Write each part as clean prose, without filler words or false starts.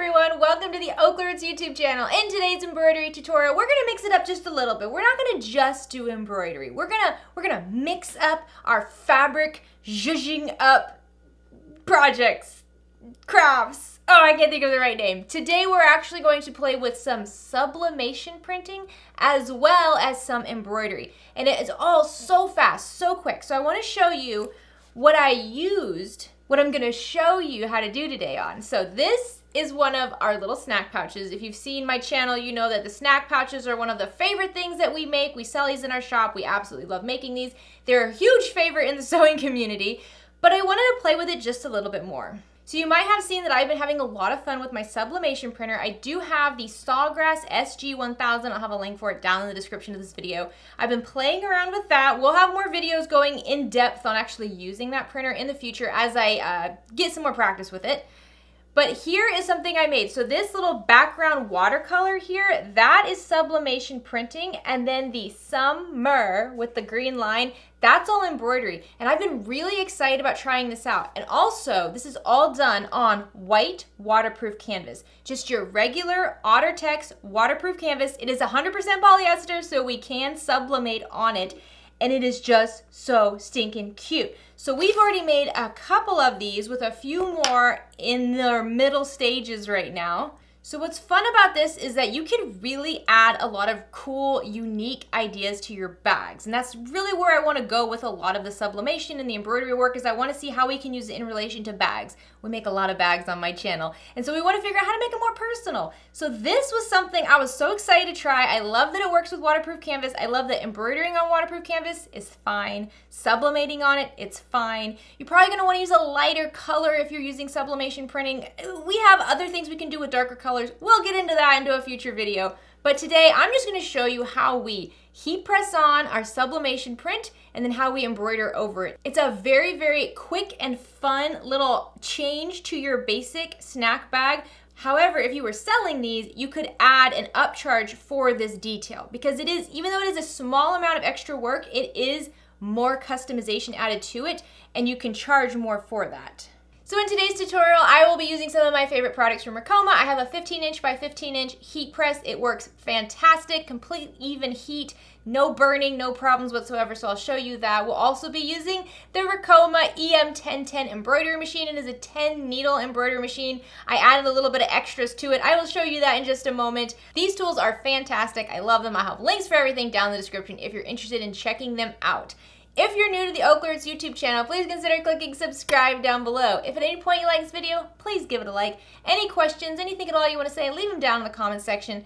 everyone, welcome to the OklaRoots YouTube channel. In today's embroidery tutorial, we're gonna mix it up just a little bit. We're not gonna just do embroidery. We're gonna mix up our fabric zhuzhing up projects, crafts. Oh, I can't think of the right name. Today we're actually going to play with some sublimation printing as well as some embroidery. And it is all so fast, so quick. So I wanna show you what I used, what I'm gonna show you how to do today on. So this is one of our little snack pouches. If you've seen my channel, you know that the snack pouches are one of the favorite things that we make. We sell these in our shop. We absolutely love making these. They're a huge favorite in the sewing community, but I wanted to play with it just a little bit more. So you might have seen that I've been having a lot of fun with my sublimation printer. I do have the Sawgrass SG1000. I'll have a link for it down in the description of this video. I've been playing around with that. We'll have more videos going in depth on actually using that printer in the future as I get some more practice with it. But here is something I made. So this little background watercolor here, that is sublimation printing. And then the summer with the green line, that's all embroidery. And I've been really excited about trying this out. And also, this is all done on white waterproof canvas. Just your regular OtterTex waterproof canvas. It is 100% polyester, so we can sublimate on it. And it is just so stinking cute. So we've already made a couple of these with a few more in their middle stages right now. So what's fun about this is that you can really add a lot of cool, unique ideas to your bags. And that's really where I want to go with a lot of the sublimation and the embroidery work, is I want to see how we can use it in relation to bags. We make a lot of bags on my channel. And so we want to figure out how to make it more personal. So this was something I was so excited to try. I love that it works with waterproof canvas. I love that embroidering on waterproof canvas is fine. Sublimating on it, it's fine. You're probably going to want to use a lighter color if you're using sublimation printing. We have other things we can do with darker colors. We'll get into that into a future video. But today I'm just going to show you how we heat press on our sublimation print and then how we embroider over it. It's a very, very quick and fun little change to your basic snack bag. However, if you were selling these, you could add an upcharge for this detail, because it is, even though it is a small amount of extra work, it is more customization added to it, and you can charge more for that. So in today's tutorial, I will be using some of my favorite products from Ricoma. I have a 15-inch by 15-inch heat press. It works fantastic, complete even heat, no burning, no problems whatsoever, so I'll show you that. We'll also be using the Ricoma EM1010 embroidery machine. It is a 10 needle embroidery machine. I added a little bit of extras to it. I will show you that in just a moment. These tools are fantastic. I love them. I'll have links for everything down in the description if you're interested in checking them out. If you're new to the OklaRoots YouTube channel, please consider clicking subscribe down below. If at any point you like this video, please give it a like. Any questions, anything at all you want to say, leave them down in the comment section.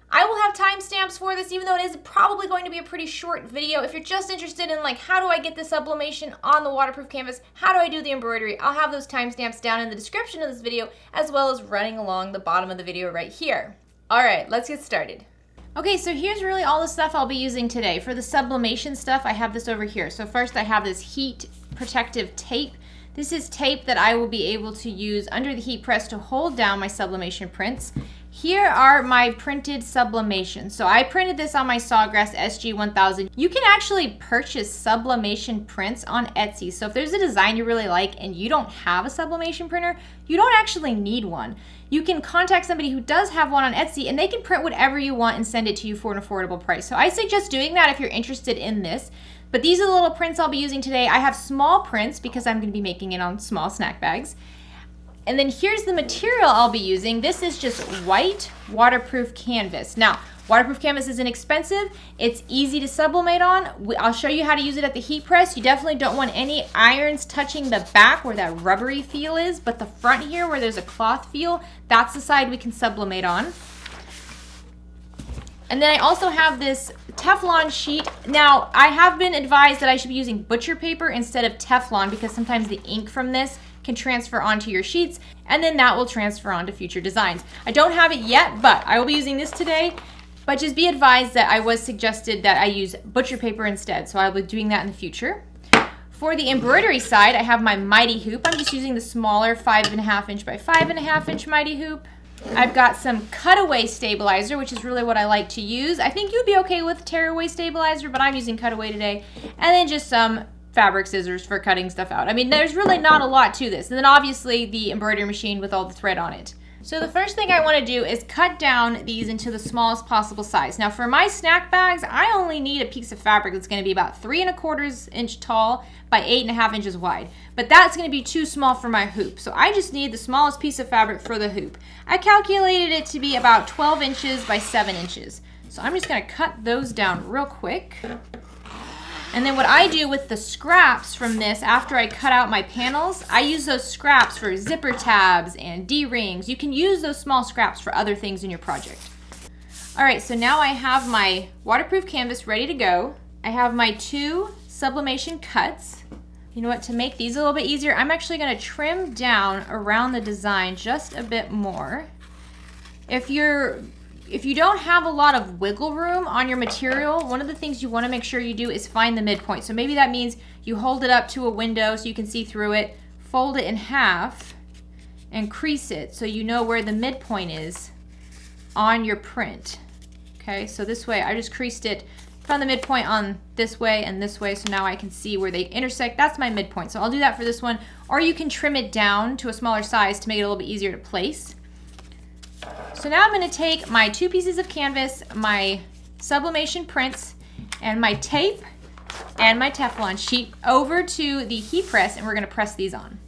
I will have timestamps for this, even though it is probably going to be a pretty short video. If you're just interested in, like, how do I get the sublimation on the waterproof canvas, how do I do the embroidery, I'll have those timestamps down in the description of this video, as well as running along the bottom of the video right here. All right, let's get started. Okay, so here's really all the stuff I'll be using today. For the sublimation stuff, I have this over here. So first I have this heat protective tape. This is tape that I will be able to use under the heat press to hold down my sublimation prints. Here are my printed sublimation. So I printed this on my Sawgrass SG1000. You can actually purchase sublimation prints on Etsy. So if there's a design you really like and you don't have a sublimation printer, you don't actually need one. You can contact somebody who does have one on Etsy and they can print whatever you want and send it to you for an affordable price. So I suggest doing that if you're interested in this. But these are the little prints I'll be using today. I have small prints because I'm going to be making it on small snack bags. And then here's the material I'll be using. This is just white waterproof canvas. Now, waterproof canvas is inexpensive. It's easy to sublimate on. I'll show you how to use it at the heat press. You definitely don't want any irons touching the back where that rubbery feel is, but the front here where there's a cloth feel, that's the side we can sublimate on. And then I also have this Teflon sheet. Now, I have been advised that I should be using butcher paper instead of Teflon because sometimes the ink from this can transfer onto your sheets, and then that will transfer onto future designs. I don't have it yet, but I will be using this today. But just be advised that I was suggested that I use butcher paper instead, so I'll be doing that in the future. For the embroidery side, I have my mighty hoop. I'm just using the smaller 5.5 inch by 5.5 inch mighty hoop. I've got some cutaway stabilizer, which is really what I like to use. I think you'd be okay with tearaway stabilizer, but I'm using cutaway today. And then just some fabric scissors for cutting stuff out. I mean, there's really not a lot to this. And then obviously the embroidery machine with all the thread on it. So the first thing I want to do is cut down these into the smallest possible size. Now for my snack bags, I only need a piece of fabric that's going to be about 3¼ inch tall by 8½ inches wide. But that's going to be too small for my hoop. So I just need the smallest piece of fabric for the hoop. I calculated it to be about 12 inches by 7 inches. So I'm just going to cut those down real quick. And then what I do with the scraps from this, after I cut out my panels, I use those scraps for zipper tabs and D-rings. You can use those small scraps for other things in your project. All right, so now I have my waterproof canvas ready to go. I have my 2 sublimation cuts. You know what, to make these a little bit easier, I'm actually gonna trim down around the design just a bit more. If you don't have a lot of wiggle room on your material, one of the things you want to make sure you do is find the midpoint. So maybe that means you hold it up to a window so you can see through it, fold it in half, and crease it so you know where the midpoint is on your print. Okay, so this way I just creased it, found the midpoint on this way and this way, so now I can see where they intersect. That's my midpoint. So I'll do that for this one, or you can trim it down to a smaller size to make it a little bit easier to place. So now I'm going to take my 2 pieces of canvas, my sublimation prints, and my tape and my Teflon sheet over to the heat press, and we're going to press these on.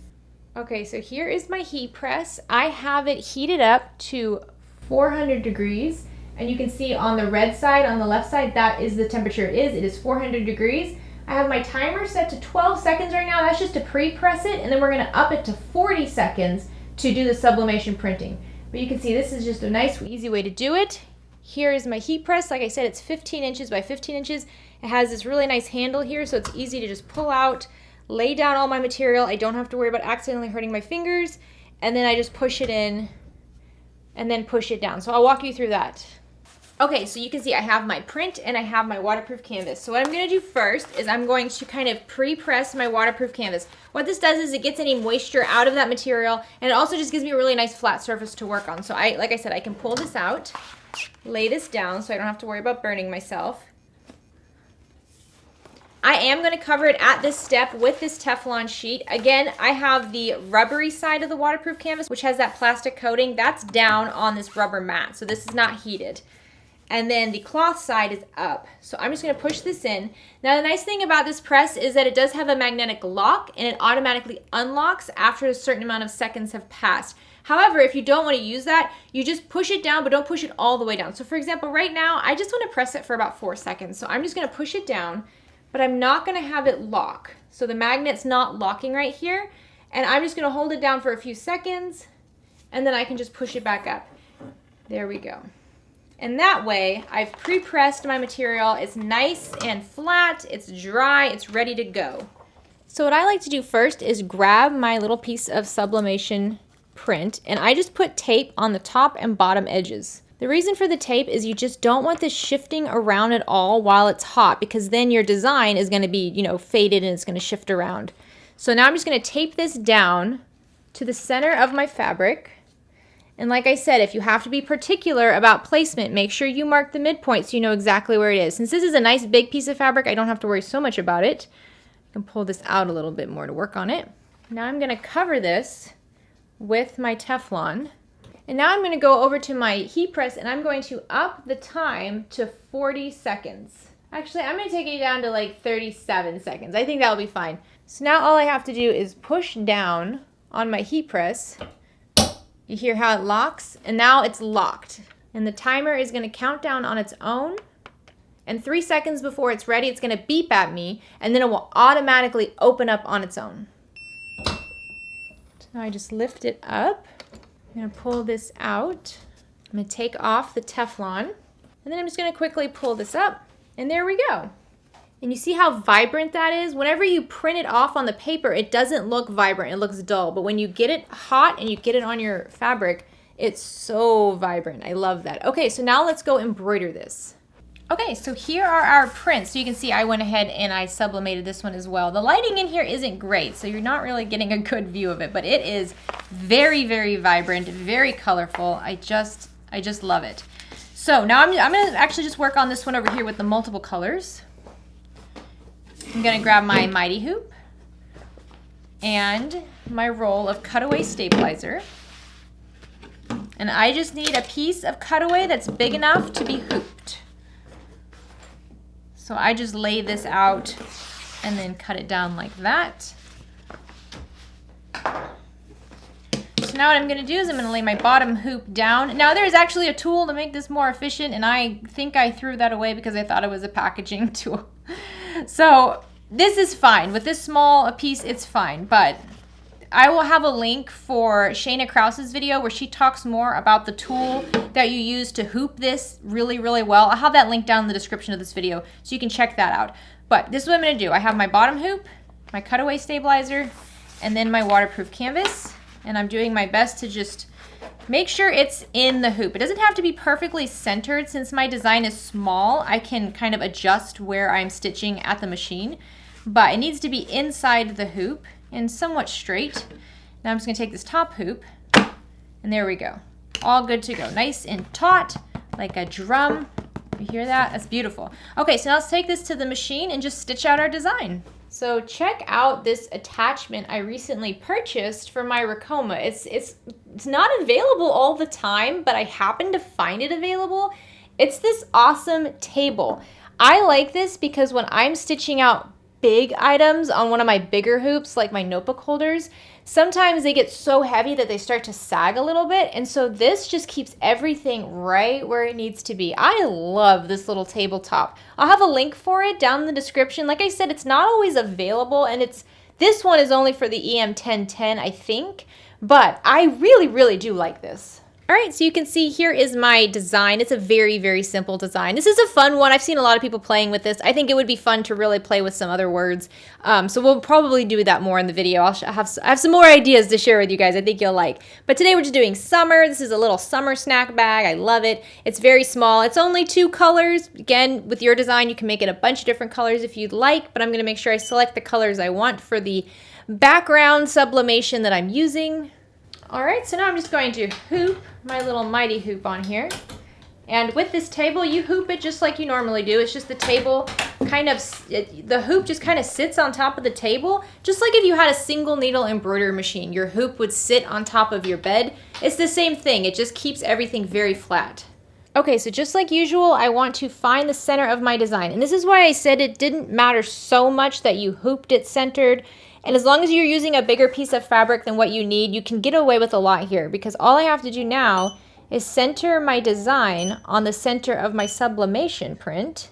Okay, so here is my heat press. I have it heated up to 400 degrees, and you can see on the red side, on the left side, that is the temperature it is. It is 400 degrees. I have my timer set to 12 seconds right now. That's just to pre-press it, and then we're going to up it to 40 seconds to do the sublimation printing. But you can see this is just a nice, easy way to do it. Here is my heat press. Like I said, it's 15 inches by 15 inches. It has this really nice handle here, so it's easy to just pull out, lay down all my material. I don't have to worry about accidentally hurting my fingers. And then I just push it in and then push it down. So I'll walk you through that. Okay, so you can see I have my print and I have my waterproof canvas. So what I'm gonna do first is I'm going to kind of pre-press my waterproof canvas. What this does is it gets any moisture out of that material, and it also just gives me a really nice flat surface to work on. So like I said, I can pull this out, lay this down so I don't have to worry about burning myself. I am gonna cover it at this step with this Teflon sheet. Again, I have the rubbery side of the waterproof canvas, which has that plastic coating. That's down on this rubber mat, so this is not heated. And then the cloth side is up. So I'm just gonna push this in. Now the nice thing about this press is that it does have a magnetic lock, and it automatically unlocks after a certain amount of seconds have passed. However, if you don't wanna use that, you just push it down, but don't push it all the way down. So for example, right now, I just wanna press it for about 4 seconds. So I'm just gonna push it down, but I'm not gonna have it lock. So the magnet's not locking right here, and I'm just gonna hold it down for a few seconds, and then I can just push it back up. There we go. And that way, I've pre-pressed my material. It's nice and flat, it's dry, it's ready to go. So what I like to do first is grab my little piece of sublimation print, and I just put tape on the top and bottom edges. The reason for the tape is you just don't want this shifting around at all while it's hot, because then your design is gonna be, you know, faded and it's gonna shift around. So now I'm just gonna tape this down to the center of my fabric. And like I said, if you have to be particular about placement, make sure you mark the midpoint so you know exactly where it is. Since this is a nice big piece of fabric, I don't have to worry so much about it. I can pull this out a little bit more to work on it. Now I'm gonna cover this with my Teflon. And now I'm gonna go over to my heat press, and I'm going to up the time to 40 seconds. Actually, I'm gonna take it down to like 37 seconds. I think that'll be fine. So now all I have to do is push down on my heat press. You hear how it locks? And now it's locked. And the timer is gonna count down on its own. And 3 seconds before it's ready, it's gonna beep at me, and then it will automatically open up on its own. So now I just lift it up. I'm gonna pull this out. I'm gonna take off the Teflon, and then I'm just gonna quickly pull this up, and there we go. And you see how vibrant that is? Whenever you print it off on the paper, it doesn't look vibrant, it looks dull. But when you get it hot and you get it on your fabric, it's so vibrant. I love that. Okay, so now let's go embroider this. Okay, so here are our prints. So you can see I went ahead and I sublimated this one as well. The lighting in here isn't great, so you're not really getting a good view of it, but it is very, very vibrant, very colorful. I just love it. So now I'm gonna actually just work on this one over here with the multiple colors. I'm gonna grab my mighty hoop and my roll of cutaway stabilizer. And I just need a piece of cutaway that's big enough to be hooped. So I just lay this out and then cut it down like that. So now what I'm gonna do is I'm gonna lay my bottom hoop down. Now there's actually a tool to make this more efficient, and I think I threw that away because I thought it was a packaging tool. So this is fine. With this small a piece, it's fine, but I will have a link for Shayna Krause's video where she talks more about the tool that you use to hoop this really, really well. I'll have that link down in the description of this video so you can check that out. But this is what I'm gonna do. I have my bottom hoop, my cutaway stabilizer, and then my waterproof canvas. And I'm doing my best to just make sure it's in the hoop. It doesn't have to be perfectly centered. Since my design is small, I can kind of adjust where I'm stitching at the machine, but it needs to be inside the hoop and somewhat straight. Now I'm just gonna take this top hoop, and there we go. All good to go. Nice and taut, like a drum. You hear that? That's beautiful. Okay, so now let's take this to the machine and just stitch out our design. So check out this attachment I recently purchased for my Ricoma. It's not available all the time, but I happened to find it available. It's this awesome table. I like this because when I'm stitching out big items on one of my bigger hoops, like my notebook holders, sometimes they get so heavy that they start to sag a little bit, and so this just keeps everything right where it needs to be. I love this little tabletop. I'll have a link for it down in the description. Like I said, it's not always available, and this one is only for the EM1010, I think, but I really, really do like this. All right, so you can see here is my design. It's a very, very simple design. This is a fun one. I've seen a lot of people playing with this. I think it would be fun to really play with some other words. So we'll probably do that more in the video. I have some more ideas to share with you guys I think you'll like. But today we're just doing summer. This is a little summer snack bag. I love it. It's very small. It's only 2 colors. Again, with your design, you can make it a bunch of different colors if you'd like, but I'm gonna make sure I select the colors I want for the background sublimation that I'm using. All right, so now I'm just going to hoop my little mighty hoop on here. And with this table, you hoop it just like you normally do. It's just the table the hoop just kind of sits on top of the table. Just like if you had a single needle embroidery machine, your hoop would sit on top of your bed. It's the same thing. It just keeps everything very flat. Okay, so just like usual, I want to find the center of my design. And this is why I said it didn't matter so much that you hooped it centered. And as long as you're using a bigger piece of fabric than what you need, you can get away with a lot here, because all I have to do now is center my design on the center of my sublimation print,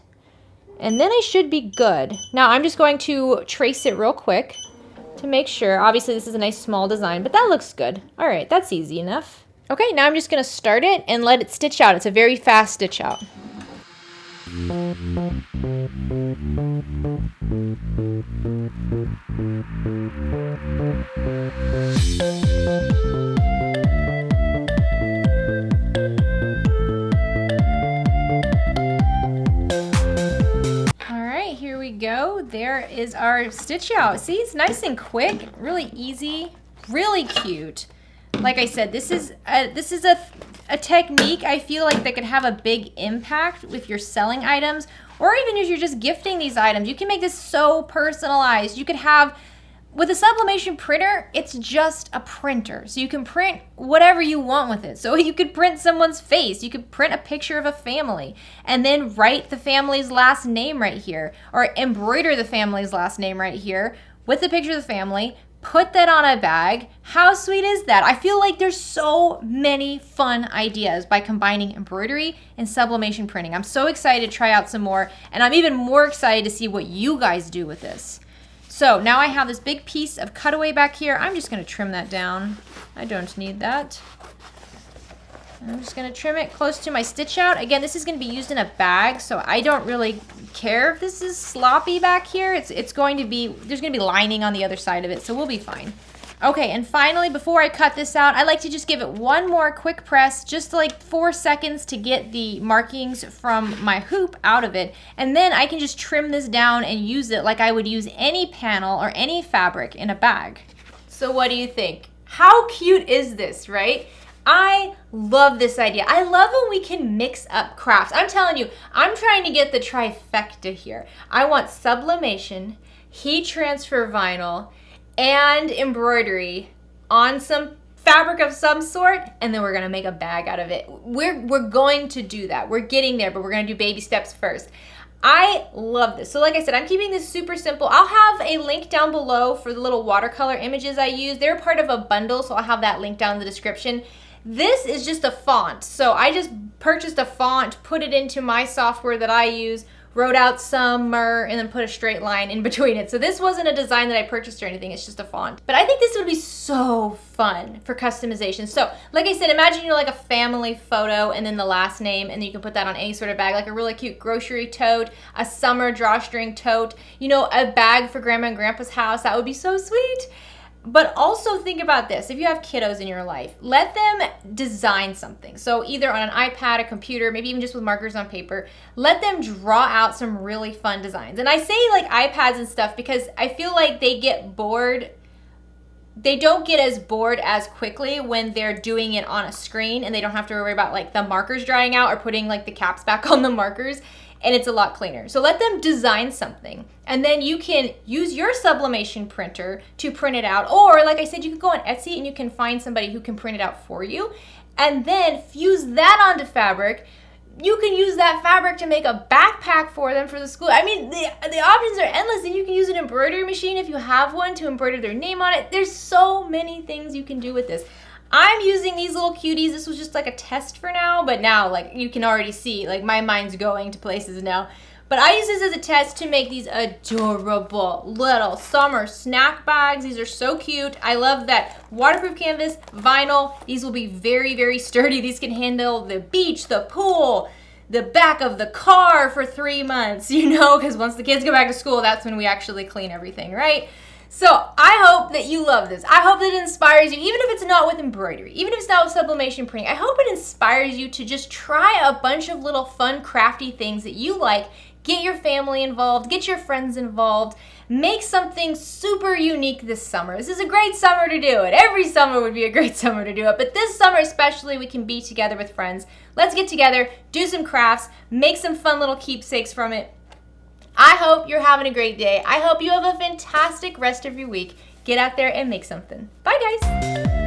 and then I should be good. Now I'm just going to trace it real quick to make sure. Obviously this is a nice small design, but that looks good. All right, that's easy enough. Okay, now I'm just gonna start it and let it stitch out. It's a very fast stitch out. Here we go. There is our stitch out. See, it's nice and quick, really easy, really cute. Like I said, this is a technique I feel like that could have a big impact with your selling items, or even if you're just gifting these items. You can make this so personalized. You could have, with a sublimation printer, it's just a printer. So you can print whatever you want with it. So you could print someone's face. You could print a picture of a family and then write the family's last name right here, or embroider the family's last name right here with the picture of the family, put that on a bag. How sweet is that? I feel like there's so many fun ideas by combining embroidery and sublimation printing. I'm so excited to try out some more, and I'm even more excited to see what you guys do with this. So now I have this big piece of cutaway back here. I'm just gonna trim that down. I don't need that. I'm just gonna trim it close to my stitch out. Again, this is gonna be used in a bag, so I don't really care if this is sloppy back here. It's going to be, there's gonna be lining on the other side of it, so we'll be fine. Okay, and finally, before I cut this out, I like to just give it one more quick press, just like 4 seconds to get the markings from my hoop out of it. And then I can just trim this down and use it like I would use any panel or any fabric in a bag. So what do you think? How cute is this, right? I love this idea. I love when we can mix up crafts. I'm telling you, I'm trying to get the trifecta here. I want sublimation, heat transfer vinyl, and embroidery on some fabric of some sort, and then we're gonna make a bag out of it. We're going to do that. We're getting there, but we're gonna do baby steps first. I love this. So like I said, I'm keeping this super simple. I'll have a link down below for the little watercolor images I use. They're part of a bundle, so I'll have that link down in the description. This is just a font. So I just purchased a font, put it into my software that I use, wrote out summer, and then put a straight line in between it. So this wasn't a design that I purchased or anything, it's just a font. But I think this would be so fun for customization. So like I said, imagine, you know, like a family photo and then the last name, and then you can put that on any sort of bag, like a really cute grocery tote, a summer drawstring tote, you know, a bag for grandma and grandpa's house. That would be so sweet. But also think about this, if you have kiddos in your life, let them design something. So either on an iPad, a computer, maybe even just with markers on paper, let them draw out some really fun designs. And I say like iPads and stuff because I feel like they get bored. They don't get as bored as quickly when they're doing it on a screen and they don't have to worry about like the markers drying out or putting like the caps back on the markers. And it's a lot cleaner. So let them design something, and then you can use your sublimation printer to print it out. Or like I said, you can go on Etsy and you can find somebody who can print it out for you, and then fuse that onto fabric. You can use that fabric to make a backpack for them for the school. I mean, the options are endless, and you can use an embroidery machine if you have one to embroider their name on it. There's so many things you can do with this. I'm using these little cuties. This was just like a test for now, but now like you can already see like my mind's going to places now. But I use this as a test to make these adorable little summer snack bags. These are so cute. I love that waterproof canvas, vinyl. These will be very, very sturdy. These can handle the beach, the pool, the back of the car for 3 months, you know, because once the kids go back to school, that's when we actually clean everything, right? So I hope that you love this. I hope that it inspires you, even if it's not with embroidery, even if it's not with sublimation printing. I hope it inspires you to just try a bunch of little fun, crafty things that you like. Get your family involved, get your friends involved, make something super unique this summer. This is a great summer to do it. Every summer would be a great summer to do it, but this summer especially, we can be together with friends. Let's get together, do some crafts, make some fun little keepsakes from it. I hope you're having a great day. I hope you have a fantastic rest of your week. Get out there and make something. Bye, guys.